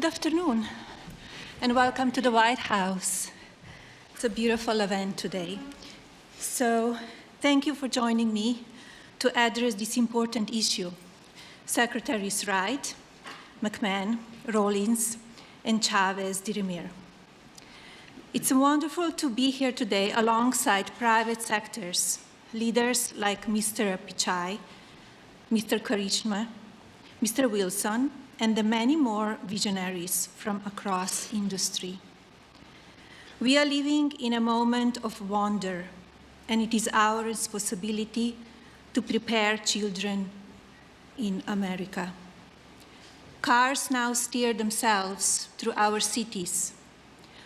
Good afternoon, and welcome to the White House. It's a beautiful event today. So thank you for joining me to address this important issue. Secretaries Wright, McMahon, Rawlings, and Chavez de Remir. It's wonderful to be here today alongside private sectors, leaders like Mr. Pichai, Mr. Karishma, Mr. Wilson, and the many more visionaries from across industry. We are living in a moment of wonder, and it is our responsibility to prepare children in America. Cars now steer themselves through our cities.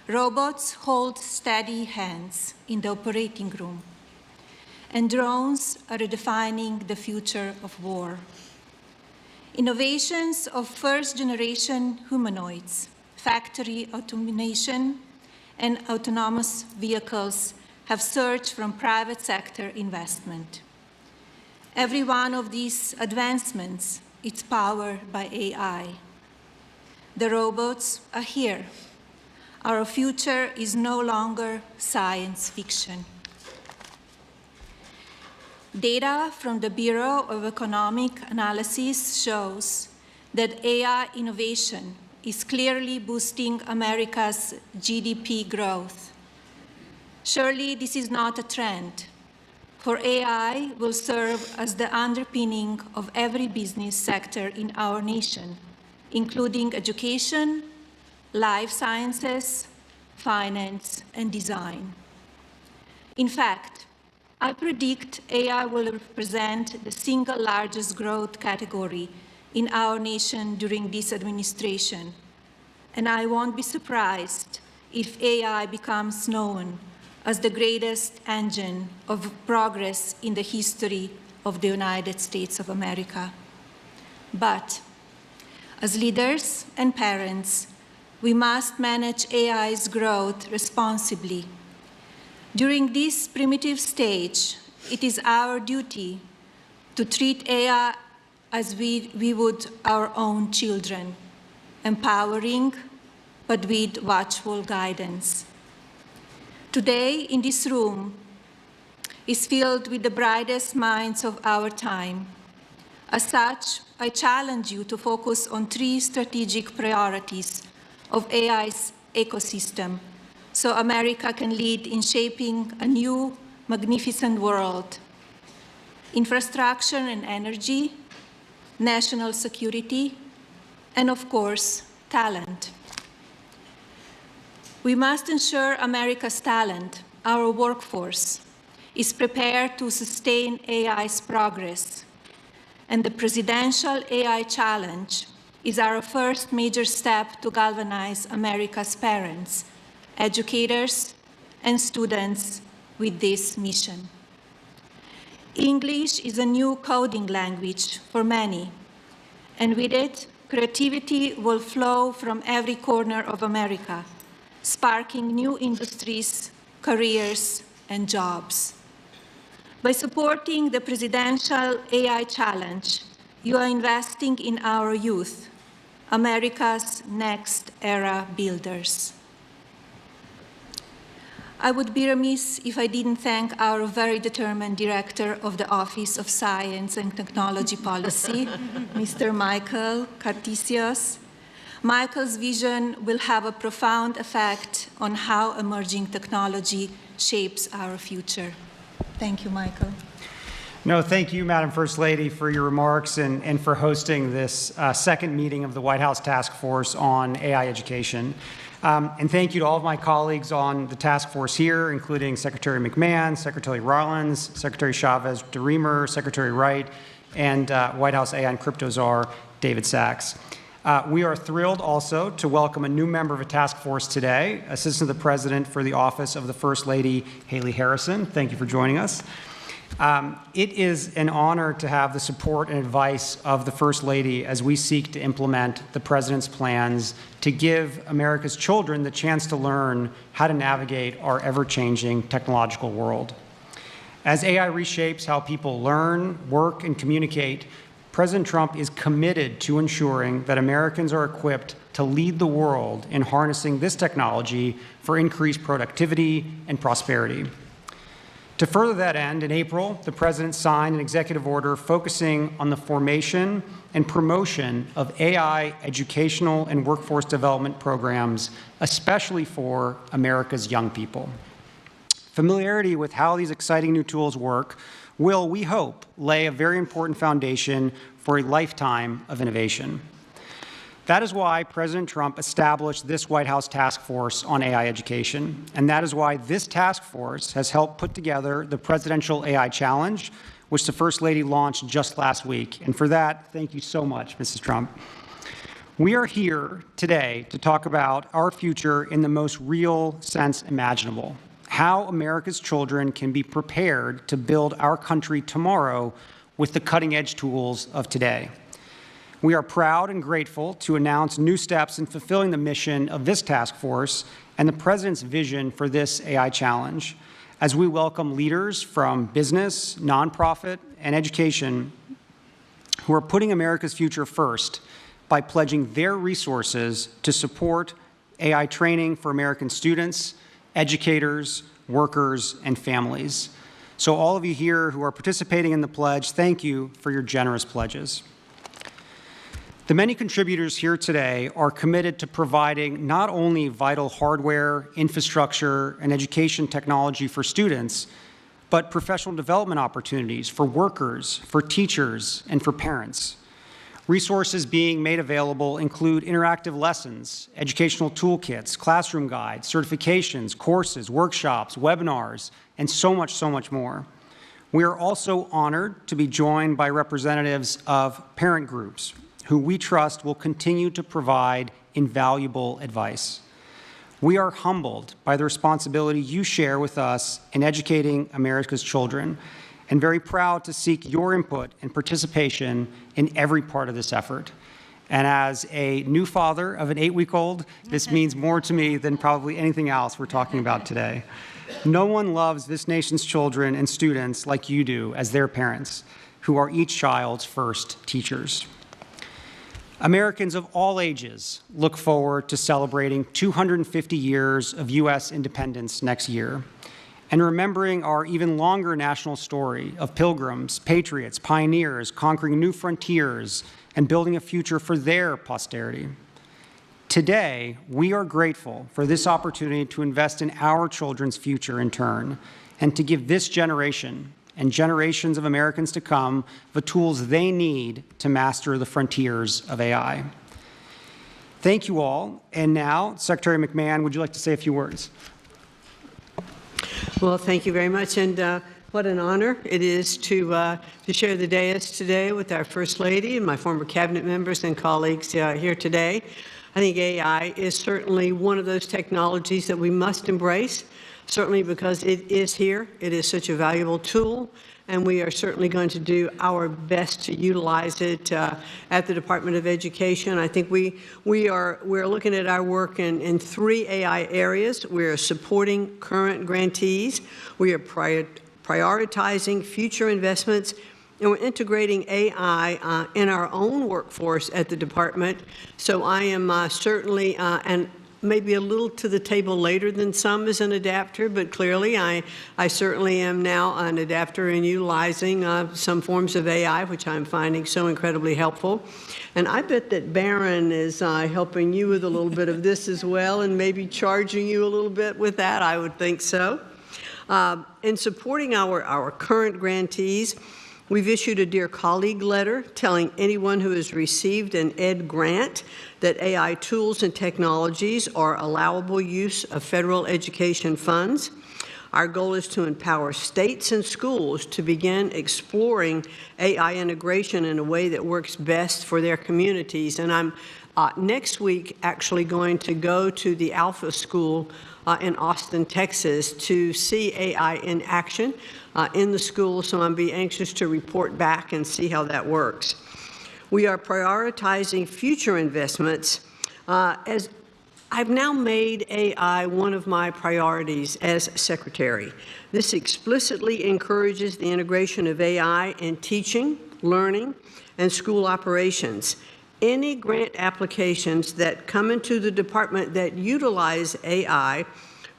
Robots hold steady hands in the operating room. And drones are redefining the future of war. Innovations of first-generation humanoids, factory automation, and autonomous vehicles have surged from private sector investment. Every one of these advancements is powered by AI. The robots are here. Our future is no longer science fiction. Data from the Bureau of Economic Analysis shows that AI innovation is clearly boosting America's GDP growth. Surely this is not a trend, for AI will serve as the underpinning of every business sector in our nation, including education, life sciences, finance, and design. In fact, I predict AI will represent the single largest growth category in our nation during this administration, and I won't be surprised if AI becomes known as the greatest engine of progress in the history of the United States of America. But as leaders and parents, we must manage AI's growth responsibly. During this primitive stage, it is our duty to treat AI as we would our own children, empowering, but with watchful guidance. Today, in this room, is filled with the brightest minds of our time. As such, I challenge you to focus on 3 strategic priorities of AI's ecosystem, so America can lead in shaping a new, magnificent world. Infrastructure and energy, national security, and of course, talent. We must ensure America's talent, our workforce, is prepared to sustain AI's progress. And the Presidential AI Challenge is our first major step to galvanize America's parents, educators, and students with this mission. English is a new coding language for many, and with it, creativity will flow from every corner of America, sparking new industries, careers, and jobs. By supporting the Presidential AI Challenge, you are investing in our youth, America's next era builders. I would be remiss if I didn't thank our very determined Director of the Office of Science and Technology Policy, Mr. Michael Cartesius. Michael's vision will have a profound effect on how emerging technology shapes our future. Thank you, Michael. No, thank you, Madam First Lady, for your remarks and for hosting this second meeting of the White House Task Force on AI Education. And thank you to all of my colleagues on the task force here, including Secretary McMahon, Secretary Rollins, Secretary Chavez de Remir, Secretary Wright, and White House AI and Crypto Czar, David Sachs. We are thrilled also to welcome a new member of a task force today, Assistant to the President for the Office of the First Lady, Haley Harrison. Thank you for joining us. It is an honor to have the support and advice of the First Lady as we seek to implement the President's plans to give America's children the chance to learn how to navigate our ever-changing technological world. As AI reshapes how people learn, work, and communicate, President Trump is committed to ensuring that Americans are equipped to lead the world in harnessing this technology for increased productivity and prosperity. To further that end, in April, the President signed an executive order focusing on the formation and promotion of AI educational and workforce development programs, especially for America's young people. Familiarity with how these exciting new tools work will, we hope, lay a very important foundation for a lifetime of innovation. That is why President Trump established this White House task force on AI education, and that is why this task force has helped put together the Presidential AI Challenge, which the First Lady launched just last week. And for that, thank you so much, Mrs. Trump. We are here today to talk about our future in the most real sense imaginable, how America's children can be prepared to build our country tomorrow with the cutting-edge tools of today. We are proud and grateful to announce new steps in fulfilling the mission of this task force and the President's vision for this AI challenge, as we welcome leaders from business, nonprofit, and education who are putting America's future first by pledging their resources to support AI training for American students, educators, workers, and families. So all of you here who are participating in the pledge, thank you for your generous pledges. The many contributors here today are committed to providing not only vital hardware, infrastructure, and education technology for students, but professional development opportunities for workers, for teachers, and for parents. Resources being made available include interactive lessons, educational toolkits, classroom guides, certifications, courses, workshops, webinars, and so much more. We are also honored to be joined by representatives of parent groups, who we trust will continue to provide invaluable advice. We are humbled by the responsibility you share with us in educating America's children, and very proud to seek your input and participation in every part of this effort. And as a new father of an 8-week-old, this means more to me than probably anything else we're talking about today. No one loves this nation's children and students like you do as their parents, who are each child's first teachers. Americans of all ages look forward to celebrating 250 years of U.S. independence next year and remembering our even longer national story of pilgrims, patriots, pioneers, conquering new frontiers and building a future for their posterity. Today, we are grateful for this opportunity to invest in our children's future in turn and to give this generation and generations of Americans to come the tools they need to master the frontiers of AI. Thank you all. And now, Secretary McMahon, would you like to say a few words? Well, thank you very much. And what an honor it is to share the dais today with our First Lady and my former cabinet members and colleagues here today. I think AI is certainly one of those technologies that we must embrace, certainly because it is here. It is such a valuable tool, and we are certainly going to do our best to utilize it at the Department of Education. I think we're looking at our work in 3 AI areas. We are supporting current grantees. We are prioritizing future investments, and we're integrating AI in our own workforce at the department. So I am certainly, and maybe a little to the table later than some as an adapter, but clearly I certainly am now an adapter in utilizing some forms of AI, which I'm finding so incredibly helpful. And I bet that Barron is helping you with a little bit of this as well, and maybe charging you a little bit with that. I would think so. In supporting our current grantees, we've issued a Dear Colleague letter telling anyone who has received an ED grant that AI tools and technologies are allowable use of federal education funds. Our goal is to empower states and schools to begin exploring AI integration in a way that works best for their communities. And I'm next week actually going to go to the Alpha School in Austin, Texas, to see AI in action in the school, so I'll be anxious to report back and see how that works. We are prioritizing future investments as I've now made AI one of my priorities as secretary. This explicitly encourages the integration of AI in teaching, learning, and school operations. Any grant applications that come into the department that utilize AI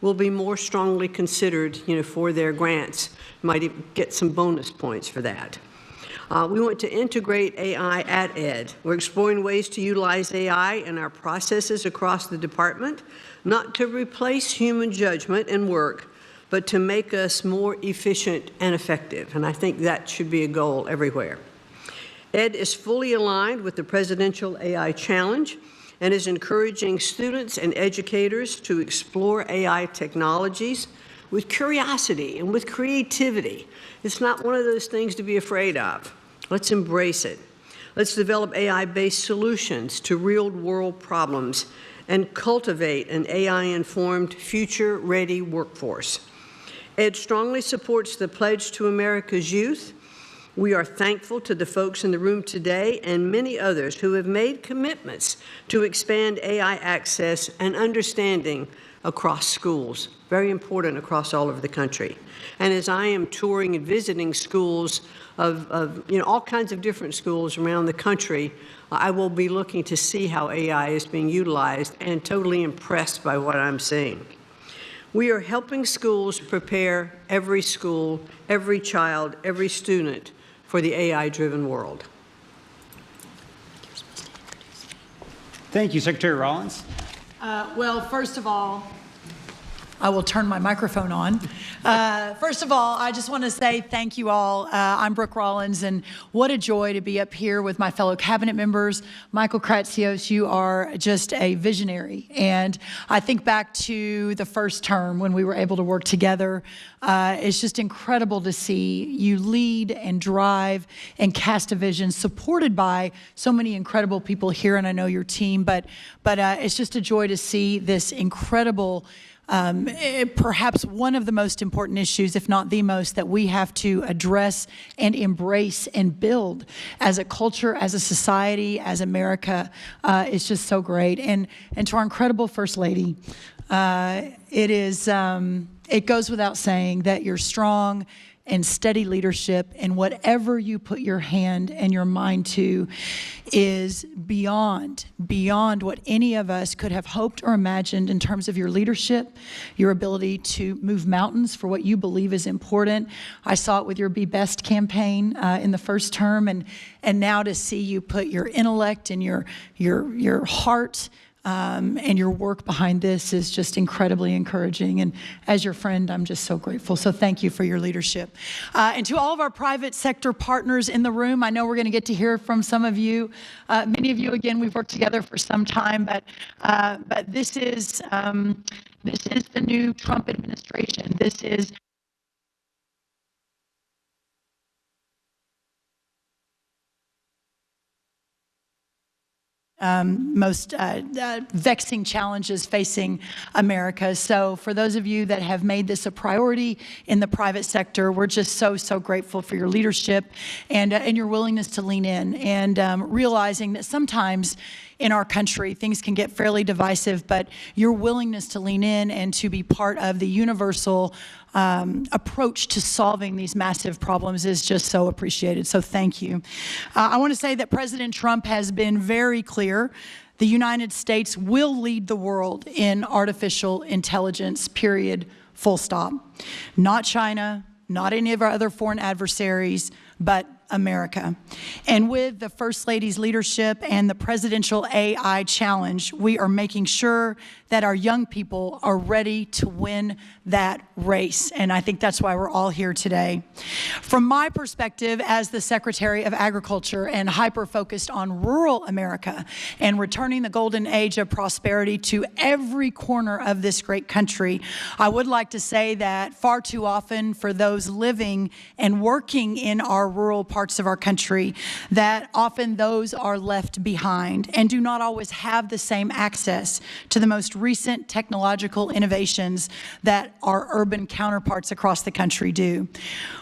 will be more strongly considered, for their grants. Might even get some bonus points for that. We want to integrate AI at Ed. We're exploring ways to utilize AI in our processes across the department, not to replace human judgment and work, but to make us more efficient and effective. And I think that should be a goal everywhere. Ed is fully aligned with the Presidential AI Challenge and is encouraging students and educators to explore AI technologies with curiosity and with creativity. It's not one of those things to be afraid of. Let's embrace it. Let's develop AI-based solutions to real-world problems and cultivate an AI-informed, future-ready workforce. Ed strongly supports the Pledge to America's Youth. We are thankful to the folks in the room today and many others who have made commitments to expand AI access and understanding across schools, very important across all over the country. And as I am touring and visiting schools of all kinds of different schools around the country, I will be looking to see how AI is being utilized and totally impressed by what I'm seeing. We are helping schools prepare every school, every child, every student for the AI-driven world. Thank you, Secretary Rollins. Well, first of all, I will turn my microphone on. First of all, I just want to say thank you all. I'm Brooke Rollins, and what a joy to be up here with my fellow cabinet members. Michael Kratsios, you are just a visionary. And I think back to the first term when we were able to work together. It's just incredible to see you lead and drive and cast a vision supported by so many incredible people here, and I know your team. But it's just a joy to see this incredible perhaps one of the most important issues, if not the most, that we have to address and embrace and build as a culture, as a society, as America. It's just so great. And to our incredible First Lady, it goes without saying that you're strong and steady leadership, and whatever you put your hand and your mind to is beyond what any of us could have hoped or imagined in terms of your leadership, your ability to move mountains for what you believe is important. I saw it with your Be Best campaign in the first term, and now to see you put your intellect and your heart and your work behind this is just incredibly encouraging. And as your friend, I'm just so grateful. So thank you for your leadership. And to all of our private sector partners in the room, I know we're going to get to hear from some of you. Many of you, again, we've worked together for some time, but this is the new Trump administration. This is most vexing challenges facing America. So for those of you that have made this a priority in the private sector, we're just so grateful for your leadership and your willingness to lean in and realizing that sometimes in our country, things can get fairly divisive, but your willingness to lean in and to be part of the universal approach to solving these massive problems is just so appreciated. So thank you. I want to say that President Trump has been very clear. The United States will lead the world in artificial intelligence, period, full stop. Not China, not any of our other foreign adversaries, but America. And with the First Lady's leadership and the Presidential AI Challenge, we are making sure that our young people are ready to win that race. And I think that's why we're all here today. From my perspective as the Secretary of Agriculture and hyper-focused on rural America and returning the golden age of prosperity to every corner of this great country, I would like to say that far too often for those living and working in our rural parts of our country, that often those are left behind and do not always have the same access to the most recent technological innovations that our urban counterparts across the country do.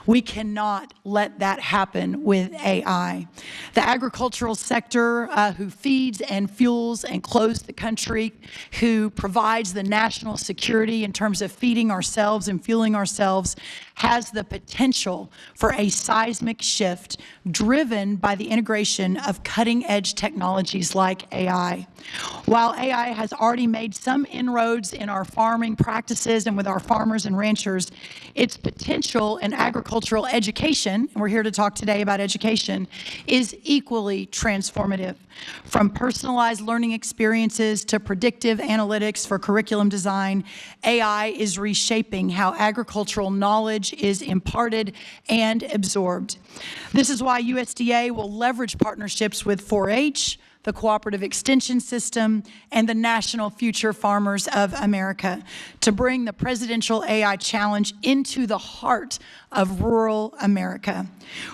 We cannot let that happen with AI. The agricultural sector, who feeds and fuels and clothes the country, who provides the national security in terms of feeding ourselves and fueling ourselves, has the potential for a seismic shift driven by the integration of cutting-edge technologies like AI. While AI has already made some inroads in our farming practices and with our farmers and ranchers, its potential in agricultural education, and we're here to talk today about education, is equally transformative. From personalized learning experiences to predictive analytics for curriculum design, AI is reshaping how agricultural knowledge is imparted and absorbed. This is why USDA will leverage partnerships with 4-H, the Cooperative Extension System, and the National Future Farmers of America to bring the Presidential AI Challenge into the heart of rural America.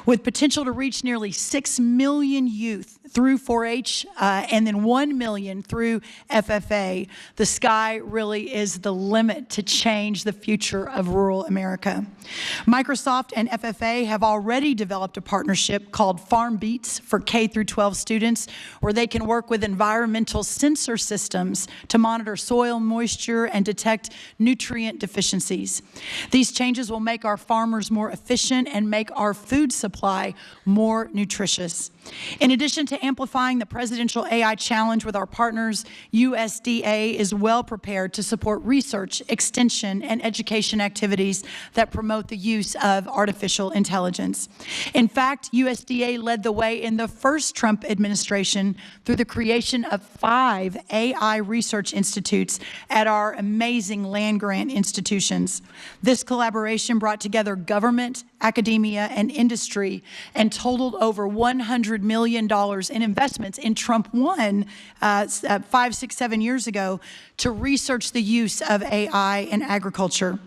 With potential to reach nearly 6 million youth through 4-H and then 1 million through FFA, the sky really is the limit to change the future of rural America. Microsoft and FFA have already developed a partnership called Farm Beats for K through 12 students, where they can work with environmental sensor systems to monitor soil moisture and detect nutrient deficiencies. These changes will make our farmers more efficient and make our food supply more nutritious. In addition to amplifying the Presidential AI Challenge with our partners, USDA is well prepared to support research, extension, and education activities that promote the use of artificial intelligence. In fact, USDA led the way in the first Trump administration through the creation of 5 AI research institutes at our amazing land-grant institutions. This collaboration brought together government, academia, and industry and totaled over $100 million in investments in Trump 1 5, 6, 7 years ago to research the use of AI in agriculture.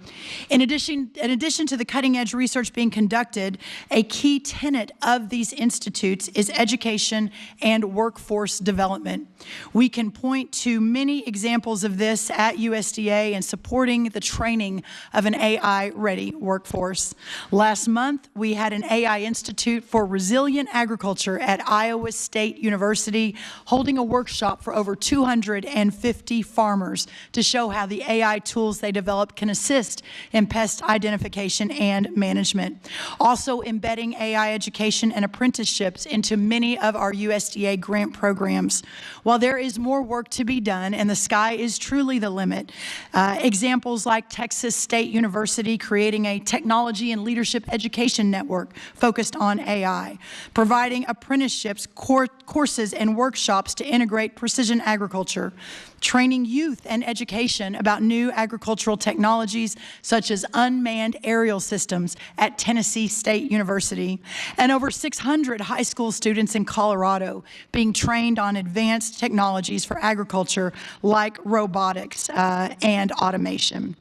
In addition to the cutting-edge research being conducted, a key tenet of these institutes is education and workforce development. We can point to many examples of this at USDA in supporting the training of an AI-ready workforce. Last month, we had an AI Institute for Resilient Agriculture at Iowa State University holding a workshop for over 250 farmers to show how the AI tools they developed can assist in pest identification and management. Also embedding AI education and apprenticeships into many of our USDA grant programs. While there is more work to be done and the sky is truly the limit, examples like Texas State University creating a technology and leadership education network focused on AI, providing apprenticeships, courses, and workshops to integrate precision agriculture, training youth and education about new agricultural technologies such as unmanned aerial systems at Tennessee State University, and over 600 high school students in Colorado being trained on advanced technologies for agriculture like robotics and automation.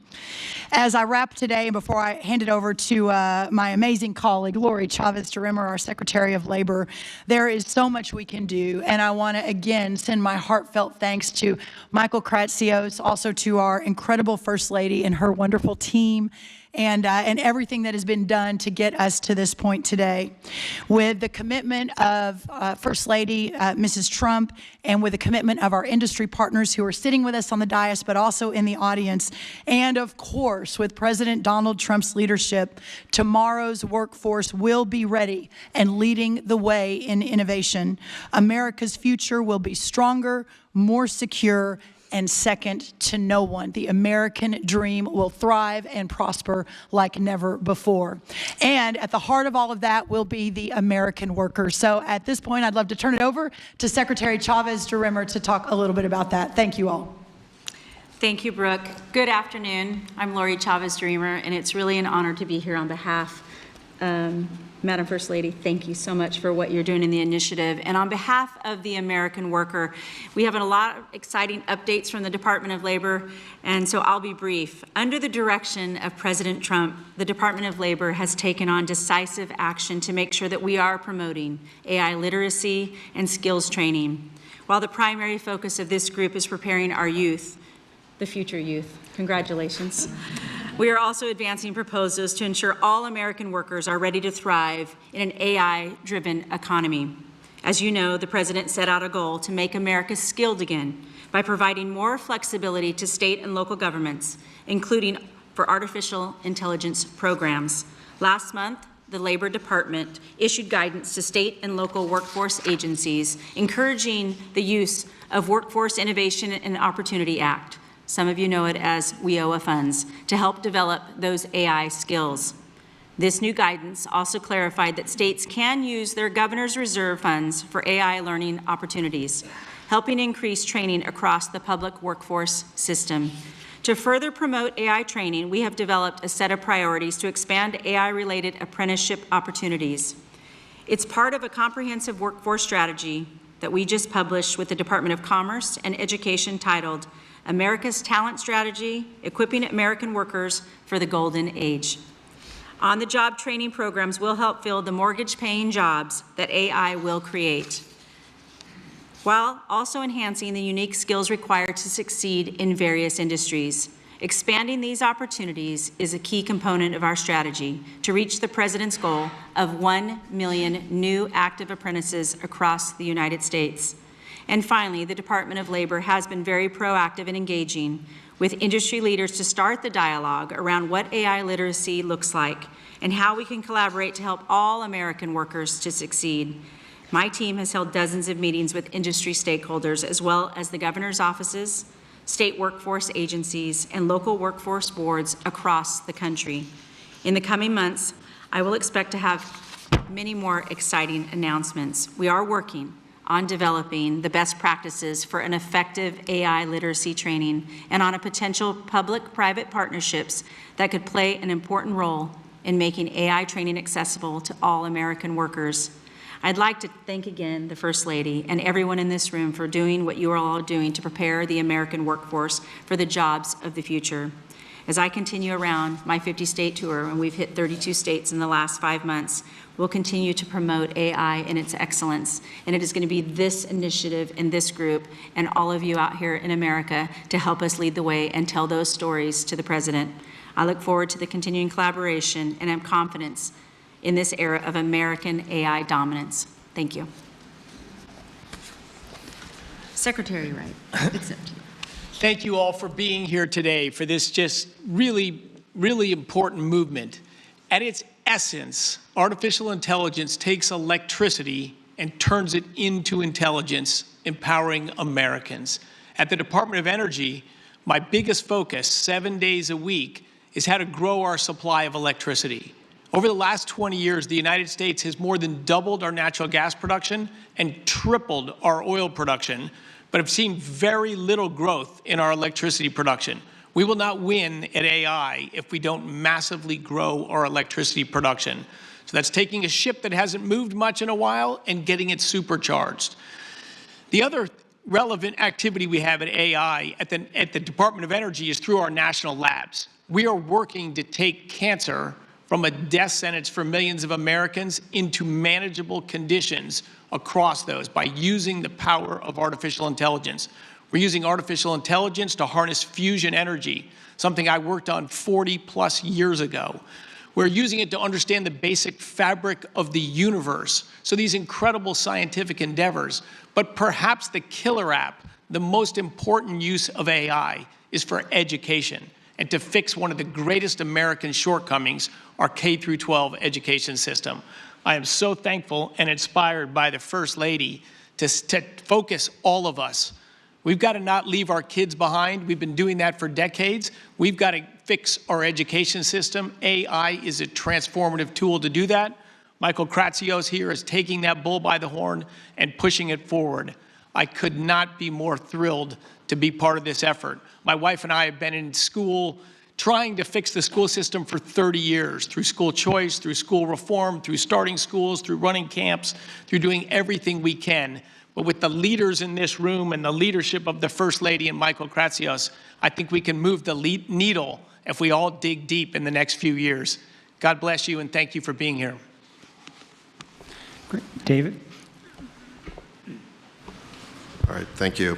As I wrap today, and before I hand it over to my amazing colleague, Lori Chavez-DeRimmer, our Secretary of Labor, there is so much we can do, and I want to again send my heartfelt thanks to Michael Kratsios, also to our incredible First Lady and her wonderful team, and everything that has been done to get us to this point today. With the commitment of First Lady Mrs. Trump, and with the commitment of our industry partners who are sitting with us on the dais, but also in the audience, and of course, with President Donald Trump's leadership, tomorrow's workforce will be ready and leading the way in innovation. America's future will be stronger, more secure, and second to no one. The American dream will thrive and prosper like never before. And at the heart of all of that will be the American worker. So at this point, I'd love to turn it over to Secretary Chavez-DeRimmer to talk a little bit about that. Thank you all. Thank you, Brooke. Good afternoon. I'm Lori Chavez-DeRimmer, and it's really an honor to be here on behalf Madam First Lady, thank you so much for what you're doing in the initiative. And on behalf of the American worker, we have a lot of exciting updates from the Department of Labor, and so I'll be brief. Under the direction of President Trump, the Department of Labor has taken on decisive action to make sure that we are promoting AI literacy and skills training, while the primary focus of this group is preparing our youth, the future youth. Congratulations. We are also advancing proposals to ensure all American workers are ready to thrive in an AI-driven economy. As you know, the President set out a goal to make America skilled again by providing more flexibility to state and local governments, including for artificial intelligence programs. Last month, the Labor Department issued guidance to state and local workforce agencies encouraging the use of Workforce Innovation and Opportunity Act, some of you know it as WIOA funds, to help develop those AI skills. This new guidance also clarified that states can use their governor's reserve funds for AI learning opportunities, helping increase training across the public workforce system. To further promote AI training, we have developed a set of priorities to expand AI-related apprenticeship opportunities. It's part of a comprehensive workforce strategy that we just published with the Department of Commerce and Education titled America's Talent Strategy, Equipping American Workers for the Golden Age. On-the-job training programs will help fill the mortgage-paying jobs that AI will create, while also enhancing the unique skills required to succeed in various industries. Expanding these opportunities is a key component of our strategy to reach the President's goal of 1 million new active apprentices across the United States. And finally, the Department of Labor has been very proactive in engaging with industry leaders to start the dialogue around what AI literacy looks like and how we can collaborate to help all American workers to succeed. My team has held dozens of meetings with industry stakeholders, as well as the governor's offices, state workforce agencies, and local workforce boards across the country. In the coming months, I will expect to have many more exciting announcements. We are working on developing the best practices for an effective AI literacy training and on a potential public-private partnerships that could play an important role in making AI training accessible to all American workers. I'd like to thank again the First Lady and everyone in this room for doing what you are all doing to prepare the American workforce for the jobs of the future. As I continue around my 50-state tour, and we've hit 32 states in the last 5 months, we'll continue to promote AI and its excellence. And it is going to be this initiative and this group and all of you out here in America to help us lead the way and tell those stories to the President. I look forward to the continuing collaboration and have confidence in this era of American AI dominance. Thank you. Secretary Wright, it's up to you. Thank you all for being here today for this just really, really important movement. At its essence, artificial intelligence takes electricity and turns it into intelligence, empowering Americans. At the Department of Energy, my biggest focus, 7 days a week, is how to grow our supply of electricity. Over the last 20 years, the United States has more than doubled our natural gas production and tripled our oil production, but have seen very little growth in our electricity production. We will not win at AI if we don't massively grow our electricity production. So that's taking a ship that hasn't moved much in a while and getting it supercharged. The other relevant activity we have at AI at the Department of Energy is through our national labs. We are working to take cancer from a death sentence for millions of Americans into manageable conditions across those by using the power of artificial intelligence. We're using artificial intelligence to harness fusion energy, something I worked on 40+ years ago. We're using it to understand the basic fabric of the universe. So these incredible scientific endeavors, but perhaps the killer app, the most important use of AI is for education and to fix one of the greatest American shortcomings, our K-12 education system. I am so thankful and inspired by the First Lady to focus all of us. We've got to not leave our kids behind. We've been doing that for decades. We've got to fix our education system. AI is a transformative tool to do that. Michael Kratsios here is taking that bull by the horn and pushing it forward. I could not be more thrilled to be part of this effort. My wife and I have been in school trying to fix the school system for 30 years, through school choice, through school reform, through starting schools, through running camps, through doing everything we can. But with the leaders in this room and the leadership of the First Lady and Michael Kratsios, I think we can move the needle if we all dig deep in the next few years. God bless you, and thank you for being here. Great. David? All right, thank you.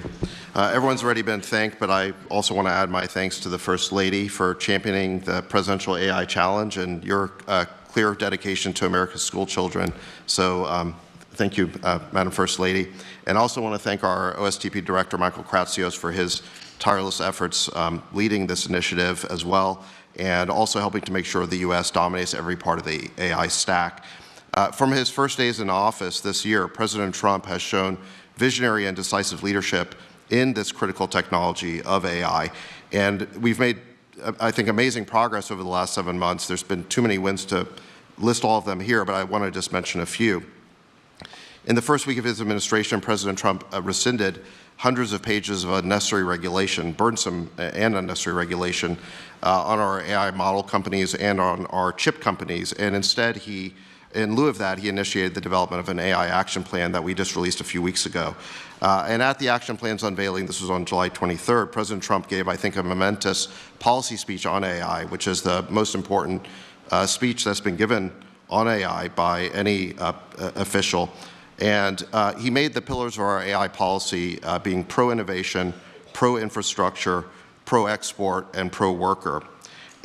Everyone's already been thanked, but I also want to add my thanks to the First Lady for championing the Presidential AI Challenge and your clear dedication to America's school children. So thank you, Madam First Lady. And I also want to thank our OSTP Director, Michael Kratsios, for his tireless efforts leading this initiative as well. and also helping to make sure the U.S. dominates every part of the AI stack. From his first days in office this year, President Trump has shown visionary and decisive leadership in this critical technology of AI. And we've made, I think, amazing progress over the last 7 months. There's been too many wins to list all of them here, but I want to just mention a few. In the first week of his administration, President Trump rescinded hundreds of pages of unnecessary regulation, burdensome and unnecessary regulation, on our AI model companies and on our chip companies. And instead, in lieu of that, he initiated the development of an AI action plan that we just released a few weeks ago. And at the action plan's unveiling, this was on July 23rd, President Trump gave, I think, a momentous policy speech on AI, which is the most important speech that's been given on AI by any official. And he made the pillars of our AI policy being pro-innovation, pro-infrastructure, pro-export, and pro-worker.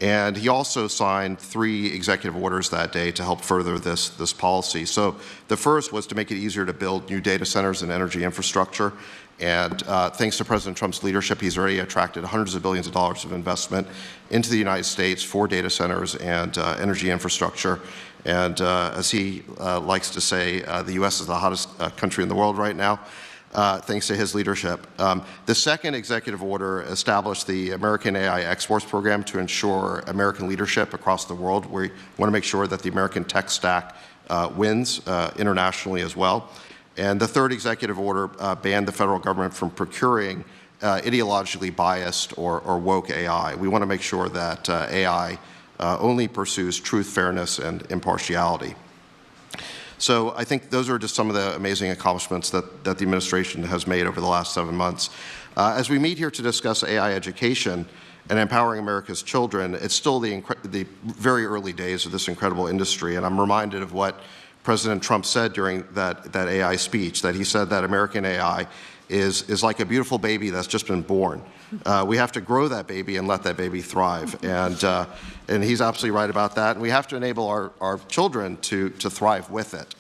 And he also signed 3 executive orders that day to help further this policy. So the first was to make it easier to build new data centers and energy infrastructure. And thanks to President Trump's leadership, he's already attracted hundreds of billions of dollars of investment into the United States for data centers and energy infrastructure. And as he likes to say, the U.S. is the hottest country in the world right now, thanks to his leadership. The second executive order established the American AI Exports Program to ensure American leadership across the world. We want to make sure that the American tech stack wins internationally as well. And the third executive order banned the federal government from procuring ideologically biased or woke AI. We want to make sure that AI only pursues truth, fairness, and impartiality. So I think those are just some of the amazing accomplishments that the administration has made over the last 7 months. As we meet here to discuss AI education and empowering America's children, it's still the very early days of this incredible industry, and I'm reminded of what President Trump said during that AI speech, that he said that American AI is like a beautiful baby that's just been born. We have to grow that baby and let that baby thrive. And he's absolutely right about that. And we have to enable our children to thrive with it.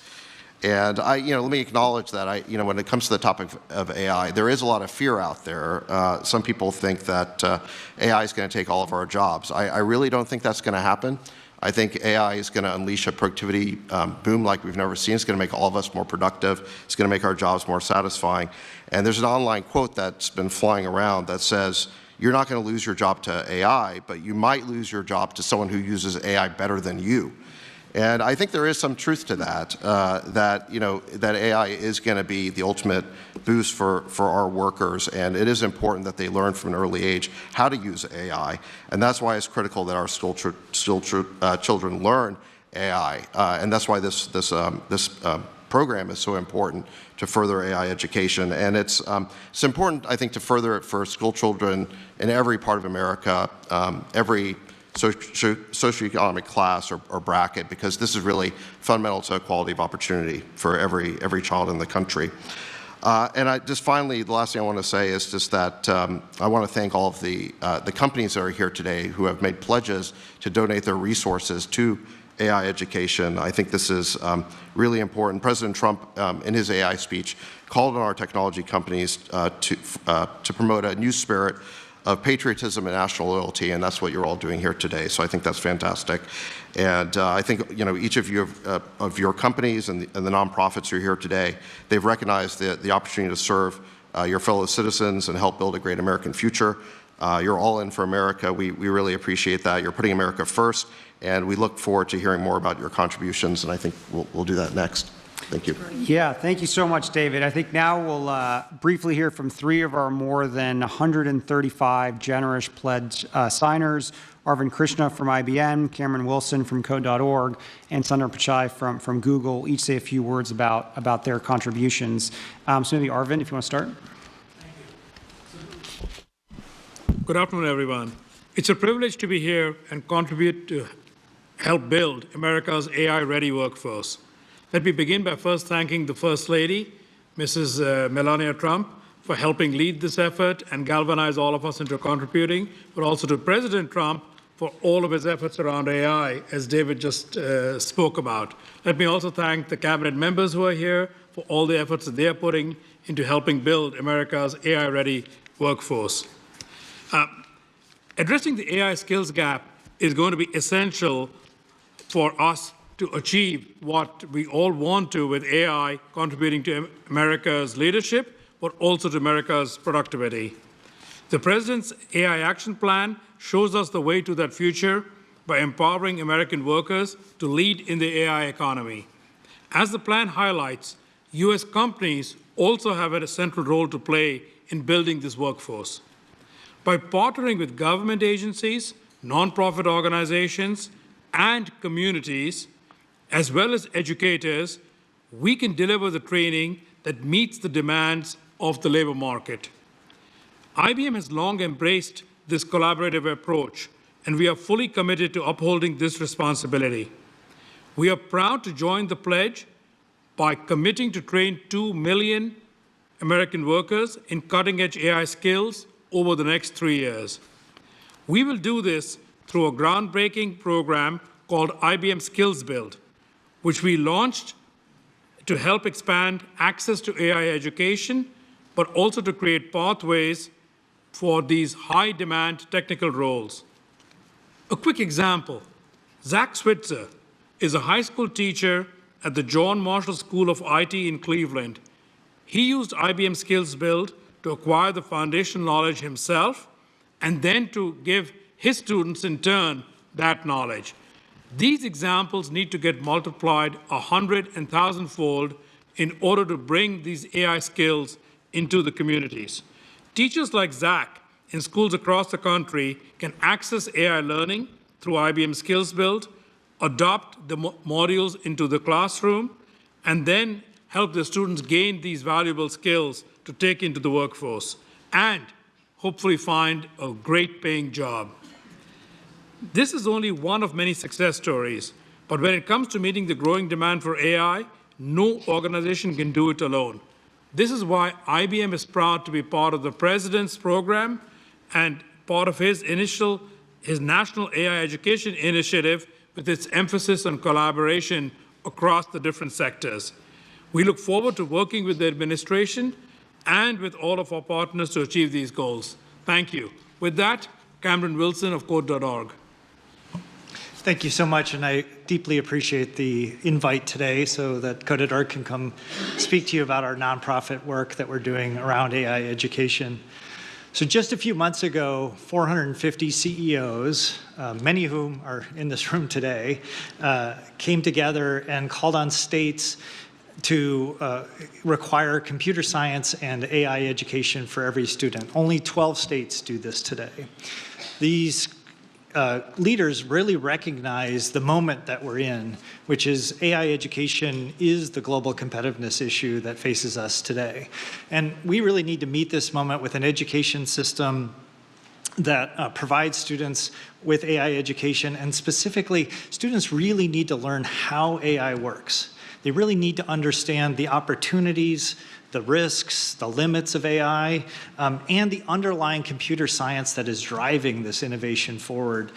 And let me acknowledge that when it comes to the topic of AI, there is a lot of fear out there. Some people think that AI is going to take all of our jobs. I really don't think that's going to happen. I think AI is going to unleash a productivity boom like we've never seen. It's going to make all of us more productive. It's going to make our jobs more satisfying. And there's an online quote that's been flying around that says, you're not going to lose your job to AI, but you might lose your job to someone who uses AI better than you. And I think there is some truth to that, that AI is going to be the ultimate boost for our workers, and it is important that they learn from an early age how to use AI, and that's why it's critical that our children learn AI, and that's why this program is so important to further AI education. And it's important, I think, to further it for school children in every part of America, every socioeconomic class or bracket, because this is really fundamental to equality of opportunity for every child in the country. And finally, the last thing I want to say is just that I want to thank all of the companies that are here today who have made pledges to donate their resources to AI education. I think this is really important. President Trump, in his AI speech, called on our technology companies to promote a new spirit of patriotism and national loyalty, and that's what you're all doing here today. So I think that's fantastic. And I think each of you of your companies and the nonprofits who are here today, they've recognized the opportunity to serve your fellow citizens and help build a great American future. You're all in for America. We really appreciate that. You're putting America first, and we look forward to hearing more about your contributions, and I think we'll do that next. Thank you. Yeah, thank you so much, David. I think now we'll briefly hear from 3 of our more than 135 generous pledge signers: Arvind Krishna from IBM, Cameron Wilson from Code.org, and Sundar Pichai from Google. Each say a few words about their contributions. So maybe Arvind, if you want to start. Good afternoon, everyone. It's a privilege to be here and contribute to help build America's AI-ready workforce. Let me begin by first thanking the First Lady, Mrs. Melania Trump, for helping lead this effort and galvanize all of us into contributing, but also to President Trump for all of his efforts around AI, as David just spoke about. Let me also thank the cabinet members who are here for all the efforts that they are putting into helping build America's AI-ready workforce. Addressing the AI skills gap is going to be essential for us to achieve what we all want to with AI contributing to America's leadership, but also to America's productivity. The President's AI Action Plan shows us the way to that future by empowering American workers to lead in the AI economy. As the plan highlights, U.S. companies also have a central role to play in building this workforce. By partnering with government agencies, nonprofit organizations, and communities, as well as educators, we can deliver the training that meets the demands of the labor market. IBM has long embraced this collaborative approach, and we are fully committed to upholding this responsibility. We are proud to join the pledge by committing to train 2 million American workers in cutting-edge AI skills over the next 3 years. We will do this through a groundbreaking program called IBM Skills Build, which we launched to help expand access to AI education, but also to create pathways for these high-demand technical roles. A quick example, Zach Switzer is a high school teacher at the John Marshall School of IT in Cleveland. He used IBM Skills Build to acquire the foundational knowledge himself and then to give his students in turn that knowledge. These examples need to get multiplied 100 and 1,000-fold in order to bring these AI skills into the communities. Teachers like Zach in schools across the country can access AI learning through IBM Skills Build, adopt the modules into the classroom, and then help the students gain these valuable skills to take into the workforce and hopefully find a great paying job. This is only one of many success stories, but when it comes to meeting the growing demand for AI, no organization can do it alone. This is why IBM is proud to be part of the President's program and part of his National AI Education Initiative with its emphasis on collaboration across the different sectors. We look forward to working with the administration and with all of our partners to achieve these goals. Thank you. With that, Cameron Wilson of Code.org. Thank you so much, and I deeply appreciate the invite today so that Code.org can come speak to you about our nonprofit work that we're doing around AI education. So just a few months ago, 450 CEOs, many of whom are in this room today, came together and called on states to require computer science and AI education for every student. Only 12 states do this today. These leaders really recognize the moment that we're in, which is AI education is the global competitiveness issue that faces us today. And we really need to meet this moment with an education system that provides students with AI education, and specifically, students really need to learn how AI works. They really need to understand the opportunities, the risks, the limits of AI, and the underlying computer science that is driving this innovation forward.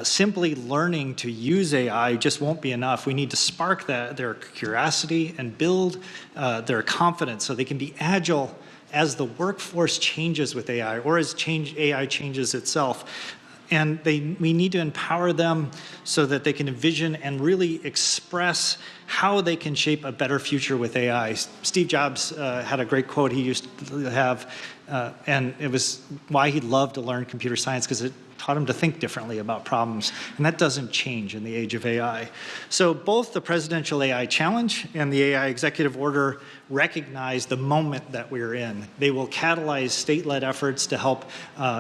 Simply learning to use AI just won't be enough. We need to spark their curiosity and build their confidence so they can be agile as the workforce changes with AI or as AI changes itself. And we need to empower them so that they can envision and really express how they can shape a better future with AI. Steve Jobs had a great quote he used to have, and it was why he loved to learn computer science, because it taught him to think differently about problems, and that doesn't change in the age of AI. So both the Presidential AI Challenge and the AI Executive Order recognize the moment that we're in. They will catalyze state-led efforts to help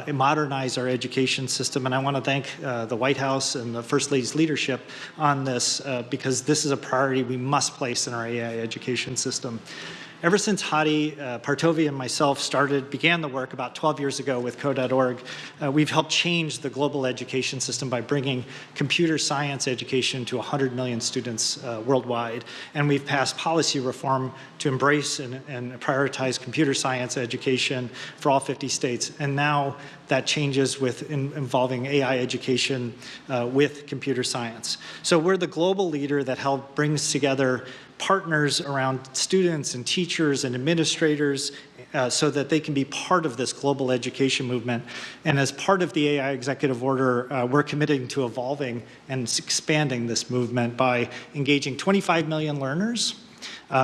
modernize our education system, and I want to thank the White House and the First Lady's leadership on this, because this is a priority we must place in our AI education system. Ever since Hadi Partovi and myself began the work about 12 years ago with Code.org, we've helped change the global education system by bringing computer science education to 100 million students worldwide. And we've passed policy reform to embrace and prioritize computer science education for all 50 states. And now that changes with involving AI education with computer science. So we're the global leader that brings together partners around students and teachers and administrators so that they can be part of this global education movement. And as part of the AI executive order, we're committing to evolving and expanding this movement by engaging 25 million learners,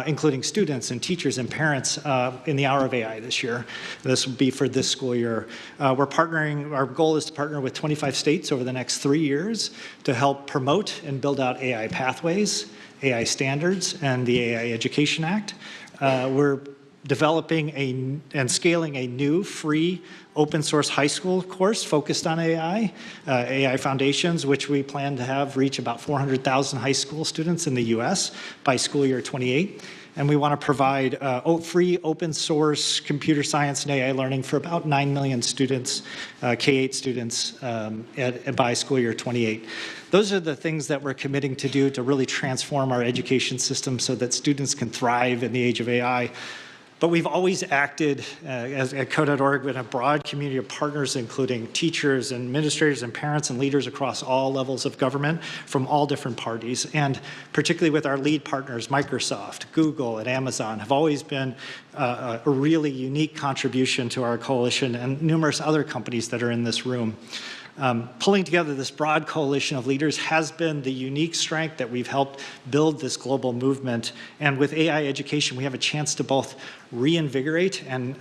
including students and teachers and parents in the Hour of AI this year. This will be for this school year. We're partnering, our goal is to partner with 25 states over the next 3 years to help promote and build out AI pathways, AI standards, and the AI Education Act. We're developing and scaling a new free open source high school course focused on AI, AI Foundations, which we plan to have reach about 400,000 high school students in the US by school year 28. And we want to provide free open source computer science and AI learning for about 9 million students, K-8 students by school year 28. Those are the things that we're committing to do to really transform our education system so that students can thrive in the age of AI. But we've always acted at Code.org with a broad community of partners, including teachers and administrators and parents and leaders across all levels of government from all different parties. And particularly with our lead partners, Microsoft, Google, and Amazon, have always been a really unique contribution to our coalition and numerous other companies that are in this room. Pulling together this broad coalition of leaders has been the unique strength that we've helped build this global movement. And with AI education, we have a chance to both reinvigorate and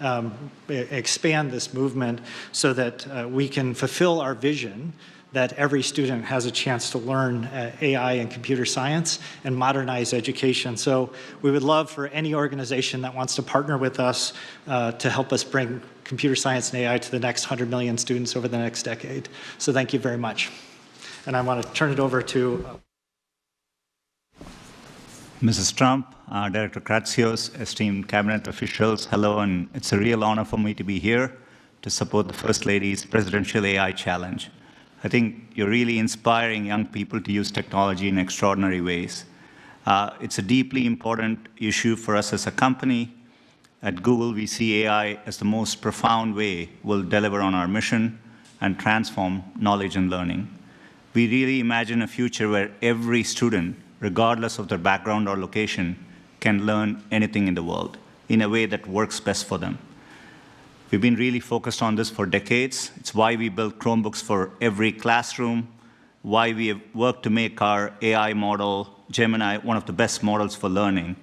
expand this movement so that we can fulfill our vision that every student has a chance to learn AI and computer science and modernize education. So we would love for any organization that wants to partner with us to help us bring computer science and AI to the next 100 million students over the next decade. So thank you very much. And I want to turn it over to Mrs. Trump, Director Kratsios, esteemed cabinet officials, hello, and it's a real honor for me to be here to support the First Lady's Presidential AI Challenge. I think you're really inspiring young people to use technology in extraordinary ways. It's a deeply important issue for us as a company. At Google, we see AI as the most profound way we'll deliver on our mission and transform knowledge and learning. We really imagine a future where every student, regardless of their background or location, can learn anything in the world in a way that works best for them. We've been really focused on this for decades. It's why we built Chromebooks for every classroom, why we have worked to make our AI model, Gemini, one of the best models for learning.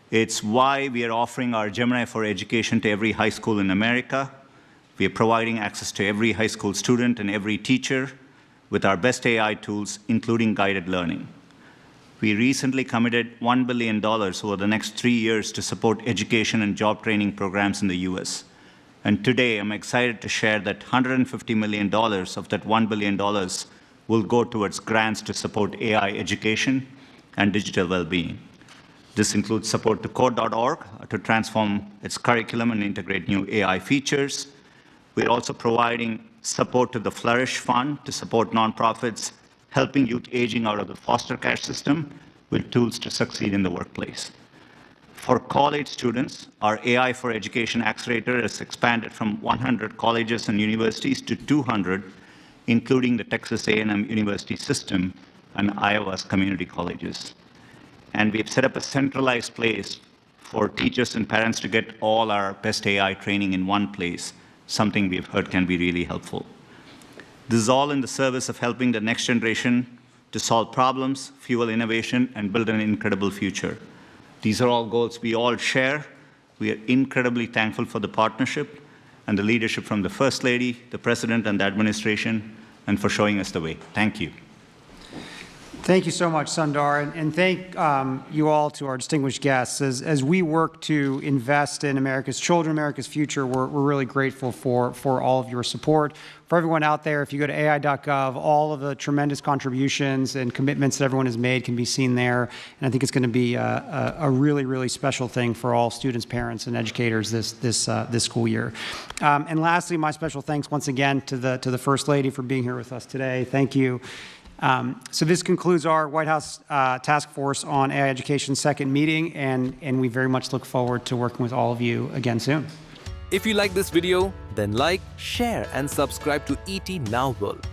It's why we are offering our Gemini for Education to every high school in America. We are providing access to every high school student and every teacher with our best AI tools, including guided learning. We recently committed $1 billion over the next 3 years to support education and job training programs in the US. And today, I'm excited to share that $150 million of that $1 billion will go towards grants to support AI education and digital well-being. This includes support to Code.org to transform its curriculum and integrate new AI features. We're also providing support to the Flourish Fund to support nonprofits, helping youth aging out of the foster care system with tools to succeed in the workplace. For college students, our AI for Education Accelerator has expanded from 100 colleges and universities to 200, including the Texas A&M University System and Iowa's community colleges. And we've set up a centralized place for teachers and parents to get all our best AI training in one place, something we've heard can be really helpful. This is all in the service of helping the next generation to solve problems, fuel innovation, and build an incredible future. These are all goals we all share. We are incredibly thankful for the partnership and the leadership from the First Lady, the President, and the administration, and for showing us the way. Thank you. Thank you so much, Sundar, and thank you all to our distinguished guests. As we work to invest in America's children, America's future, we're really grateful for all of your support. For everyone out there, if you go to AI.gov, all of the tremendous contributions and commitments that everyone has made can be seen there, and I think it's going to be a really, really special thing for all students, parents, and educators this school year. And lastly, my special thanks once again to the First Lady for being here with us today. Thank you. So this concludes our White House Task Force on AI Education second meeting, and we very much look forward to working with all of you again soon. If you like this video, then like, share, and subscribe to ET Now World.